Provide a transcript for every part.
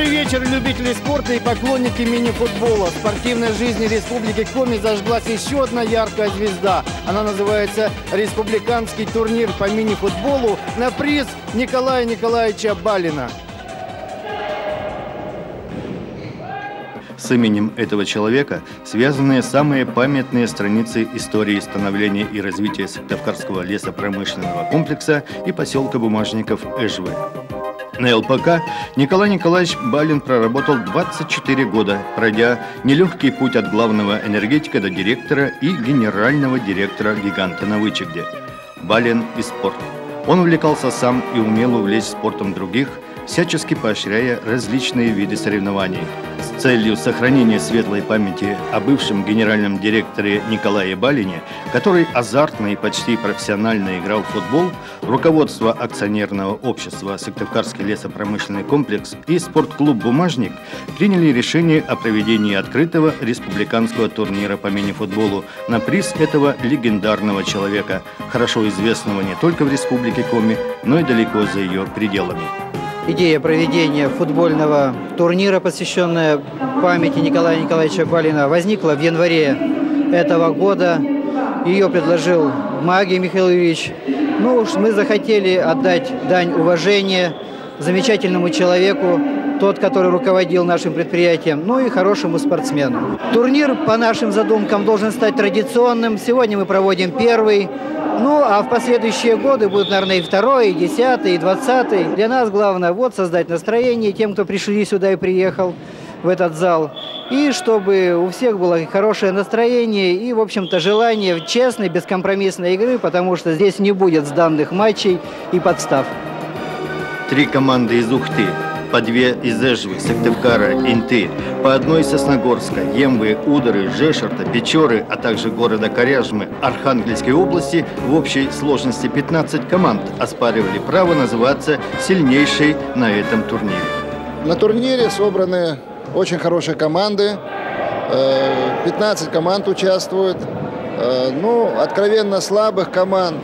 Добрый вечер, любители спорта и поклонники мини-футбола. В спортивной жизни Республики Коми зажглась еще одна яркая звезда. Она называется Республиканский турнир по мини-футболу на приз Николая Николаевича Балина. С именем этого человека связаны самые памятные страницы истории становления и развития Сыктывкарского лесопромышленного комплекса и поселка Бумажников Эжвы. На ЛПК Николай Николаевич Балин проработал 24 года, пройдя нелегкий путь от главного энергетика до директора и генерального директора «Гиганта» на Вычегде. Балин и спорт. Он увлекался сам и умел увлечь спортом других, всячески поощряя различные виды соревнований. С целью сохранения светлой памяти о бывшем генеральном директоре Николае Балине, который азартно и почти профессионально играл в футбол, руководство акционерного общества «Сыктывкарский лесопромышленный комплекс» и спортклуб «Бумажник» приняли решение о проведении открытого республиканского турнира по мини-футболу на приз этого легендарного человека, хорошо известного не только в Республике Коми, но и далеко за ее пределами. Идея проведения футбольного турнира, посвященная памяти Николая Николаевича Балина, возникла в январе этого года. Ее предложил Магий Михаил Юрьевич. Ну уж мы захотели отдать дань уважения замечательному человеку, тот, который руководил нашим предприятием, ну и хорошему спортсмену. Турнир, по нашим задумкам, должен стать традиционным. Сегодня мы проводим первый. Ну, а в последующие годы будут, наверное, и второй, и 10-й, и 20-й. Для нас главное вот создать настроение тем, кто пришли сюда и приехал в этот зал. И чтобы у всех было хорошее настроение и, в общем-то, желание честной, бескомпромиссной игры, потому что здесь не будет сданных матчей и подстав. 3 команды из Ухты, по 2 из Эжвы, Сыктывкара, Инты, по 1 из Сосногорска, Емвы, Удары, Жешерта, Печоры, а также города Коряжмы, Архангельской области в общей сложности 15 команд оспаривали право называться сильнейшей на этом турнире. На турнире собраны очень хорошие команды, 15 команд участвуют, ну, откровенно слабых команд,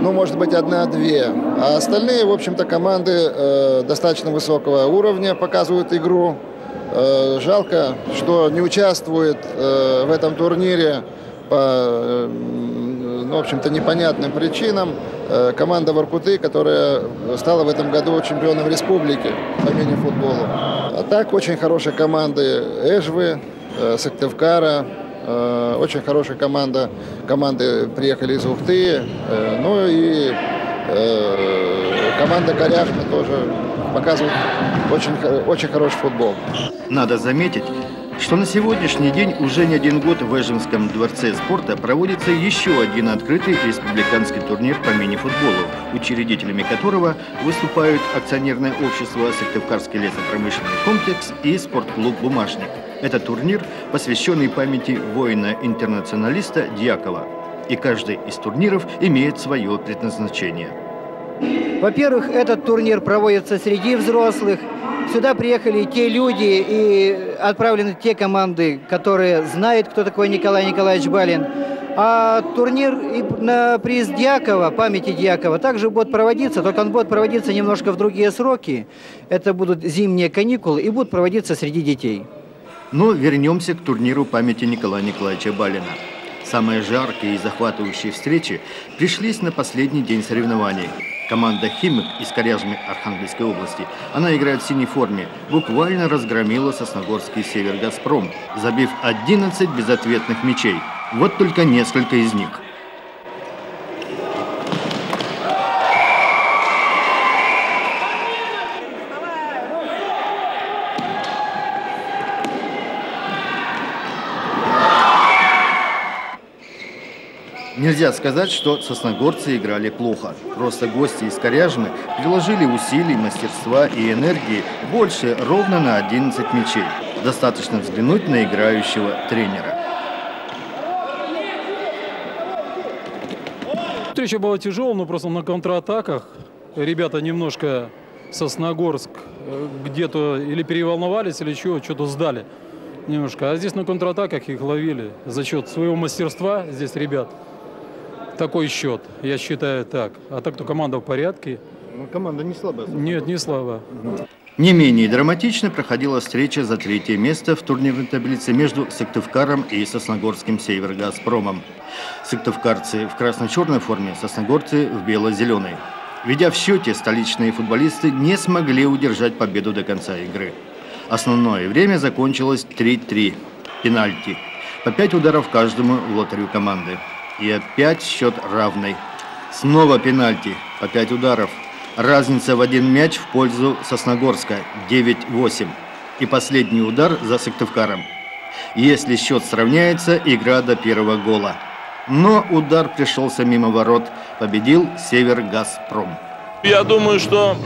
ну, может быть, 1-2. А остальные, в общем-то, команды достаточно высокого уровня показывают игру. Жалко, что не участвует в этом турнире по, ну, в общем-то, непонятным причинам команда Воркуты, которая стала в этом году чемпионом республики по мини-футболу. А так, очень хорошие команды Эжвы, Сыктывкара. Очень хорошая команда. Команды приехали из Ухты. Ну и команда Коряжмы тоже показывает очень хороший футбол. Надо заметить, что на сегодняшний день уже не 1 год в Эжемском дворце спорта проводится еще один открытый республиканский турнир по мини-футболу, учредителями которого выступают акционерное общество «Сыктывкарский лесопромышленный комплекс» и спортклуб «Бумажник». Это турнир, посвященный памяти воина-интернационалиста Дьякова. И каждый из турниров имеет свое предназначение. Во-первых, этот турнир проводится среди взрослых. Сюда приехали те люди и отправлены те команды, которые знают, кто такой Николай Николаевич Балин. А турнир на приз Дьякова, памяти Дьякова, также будет проводиться, только он будет проводиться немножко в другие сроки. Это будут зимние каникулы и будут проводиться среди детей. Но вернемся к турниру памяти Николая Николаевича Балина. Самые жаркие и захватывающие встречи пришлись на последний день соревнований. Команда «Химик» из Коряжмы Архангельской области, она играет в синей форме, буквально разгромила Сосногорский «Север-Газпром», забив 11 безответных мячей. Вот только несколько из них. Нельзя сказать, что сосногорцы играли плохо. Просто гости из Коряжмы приложили усилий, мастерства и энергии больше ровно на 11 мячей. Достаточно взглянуть на играющего тренера. Встреча была тяжелая, но просто на контратаках ребята немножко Сосногорск где-то или переволновались, или что-то сдали немножко. А здесь на контратаках их ловили за счет своего мастерства. Здесь ребят такой счет, я считаю так. А так-то команда в порядке. Ну, команда не слабая. Нет, не слабо. Не менее драматично проходила встреча за третье место в турнирной таблице между Сыктывкаром и Сосногорским Севергазпромом. Сыктывкарцы в красно-черной форме, сосногорцы в бело-зеленой. Ведя в счете, столичные футболисты не смогли удержать победу до конца игры. Основное время закончилось 3-3. Пенальти. По 5 ударов каждому в лотерею команды. И опять счет равный. Снова пенальти. По 5 ударов. Разница в 1 мяч в пользу Сосногорска. 9-8. И последний удар за Сыктывкаром. Если счет сравняется, игра до первого гола. Но удар пришелся мимо ворот. Победил Севергазпром. Я думаю, что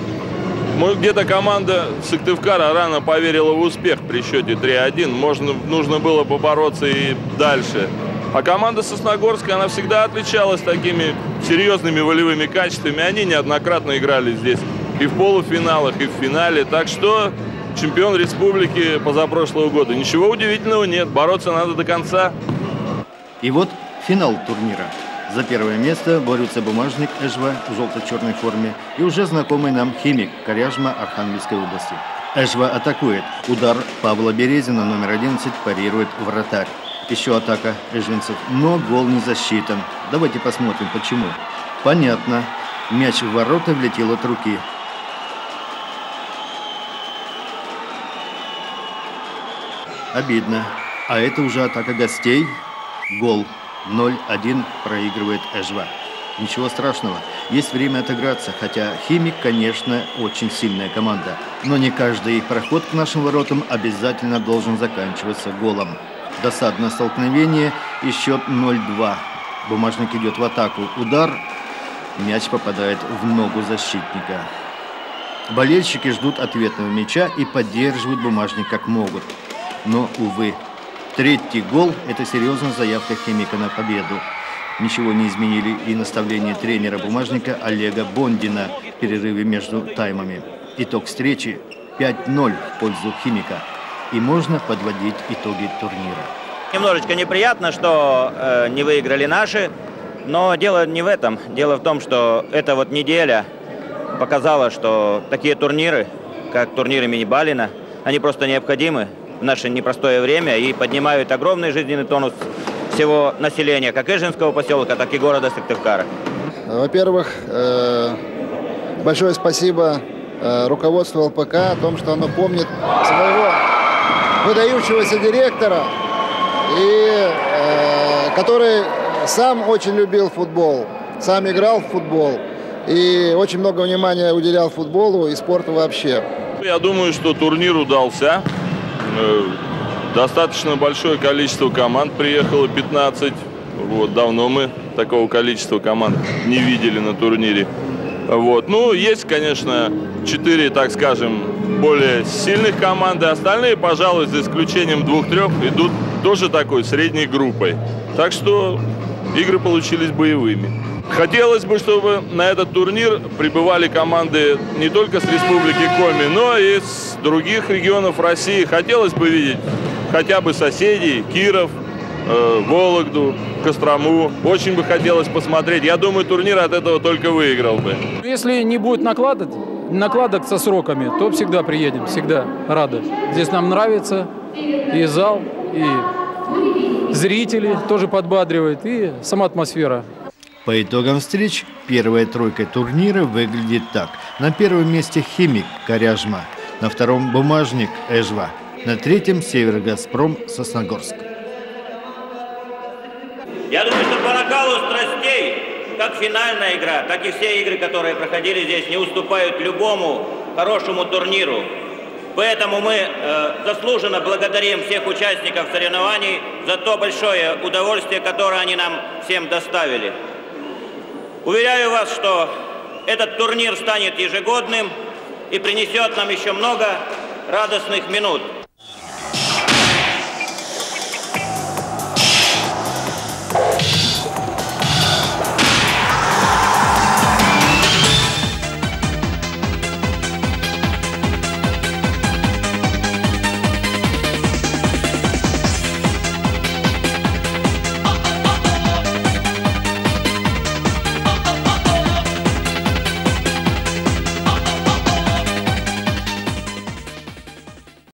где-то команда Сыктывкара рано поверила в успех при счете 3-1. Нужно было побороться и дальше. А команда Сосногорска, она всегда отличалась такими серьезными волевыми качествами. Они неоднократно играли здесь и в полуфиналах, и в финале. Так что чемпион республики позапрошлого года. Ничего удивительного нет. Бороться надо до конца. И вот финал турнира. За первое место борются Бумажник Эжва в желто-черной форме и уже знакомый нам Химик Коряжма Архангельской области. Эжва атакует. Удар Павла Березина, номер 11, парирует вратарь. Еще атака эжвинцев, но гол не засчитан. Давайте посмотрим, почему. Понятно. Мяч в ворота влетел от руки. Обидно. А это уже атака гостей. Гол. 0-1 проигрывает Эжва. Ничего страшного. Есть время отыграться, хотя Химик, конечно, очень сильная команда. Но не каждый проход к нашим воротам обязательно должен заканчиваться голом. Досадное столкновение и счет 0-2. Бумажник идет в атаку. Удар. Мяч попадает в ногу защитника. Болельщики ждут ответного мяча и поддерживают Бумажник как могут. Но, увы, третий гол – это серьезная заявка Химика на победу. Ничего не изменили и наставления тренера Бумажника Олега Бондина в перерыве между таймами. Итог встречи – 5-0 в пользу Химика. И можно подводить итоги турнира. Немножечко неприятно, что не выиграли наши, но дело не в этом. Дело в том, что эта вот неделя показала, что такие турниры, как турнир имени Балина, они просто необходимы в наше непростое время и поднимают огромный жизненный тонус всего населения, как Эжвинского поселка, так и города Сыктывкара. Во-первых, большое спасибо руководству ЛПК о том, что оно помнит своего выдающегося директора, который сам очень любил футбол, сам играл в футбол и очень много внимания уделял футболу и спорту вообще. Я думаю, что турнир удался. Достаточно большое количество команд приехало, 15. Вот, давно мы такого количества команд не видели на турнире. Вот. Ну, есть, конечно, 4, так скажем, более сильных команды. Остальные, пожалуй, за исключением 2-3, идут тоже такой средней группой. Так что игры получились боевыми. Хотелось бы, чтобы на этот турнир прибывали команды не только с Республики Коми, но и с других регионов России. Хотелось бы видеть хотя бы соседей, Киров, Вологду, Кострому. Очень бы хотелось посмотреть. Я думаю, турнир от этого только выиграл бы. Если не будет накладок со сроками, то всегда приедем, всегда рады. Здесь нам нравится и зал, и зрители тоже подбадривают, и сама атмосфера. По итогам встреч первая тройка турнира выглядит так. На первом месте Химик Коряжма, на втором Бумажник Эжва, на третьем Севергазпром Сосногорск. Я думаю, что по накалу страстей, как финальная игра, так и все игры, которые проходили здесь, не уступают любому хорошему турниру. Поэтому мы заслуженно благодарим всех участников соревнований за то большое удовольствие, которое они нам всем доставили. Уверяю вас, что этот турнир станет ежегодным и принесет нам еще много радостных минут.